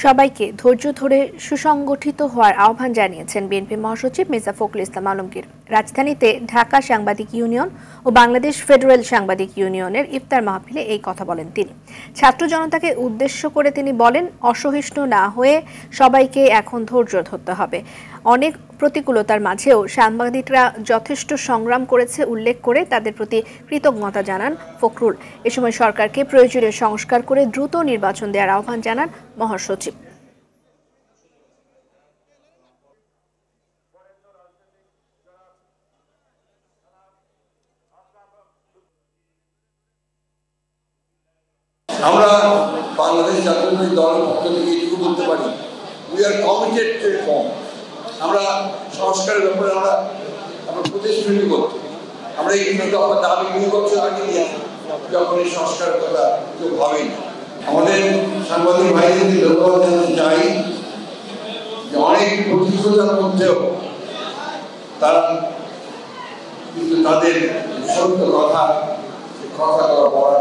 সবাইকে ধৈর্য ধরে সুসংগঠিত হওয়ার আহ্বান জানিয়েছেন বিএনপি মহাসচিব মির্জা ফখরুল ইসলাম আলমগীর। রাজধানীতে ঢাকা সাংবাদিক ইউনিয়ন ও বাংলাদেশ ফেডারেল সাংবাদিক ইউনিয়নের ইফতার মাহফিলে এই কথা বলেন তিনি। ছাত্র জনতাকে উদ্দেশ্য করে তিনি বলেন, অসহিষ্ণু না হয়ে সবাইকে এখন ধৈর্য ধরতে হবে। অনেক প্রতিকূলতার মাঝেও সাংবাদিকরা যথেষ্ট সংগ্রাম করেছে উল্লেখ করে তাদের প্রতি কৃতজ্ঞতা জানান ফখরুল। এ সময় সরকারকে প্রয়োজনীয় সংস্কার করে দ্রুত নির্বাচন দেওয়ার আহ্বান জানান মহাসচিব। আমরা বাংলাদেশ জাতীয়তাবাদী দলের পক্ষ থেকে এটুকু বলতে পারি, we are committed two reform. আমরা সংস্কারের ব্যাপারে আমরা প্রতিশ্রুতি করছি। আমরা এই কিন্তু আমরা দাবি 2 বছর আগে নিয়ে যখন এই সংস্কারের কথা কেউ ভাবেনি। আমাদের সাংবাদিক ভাইদের ধন্যবাদ জানাতে চাই যে অনেক প্রতিকূলতার মধ্যেও তারা কিন্তু তাদের সত্য কথা বলার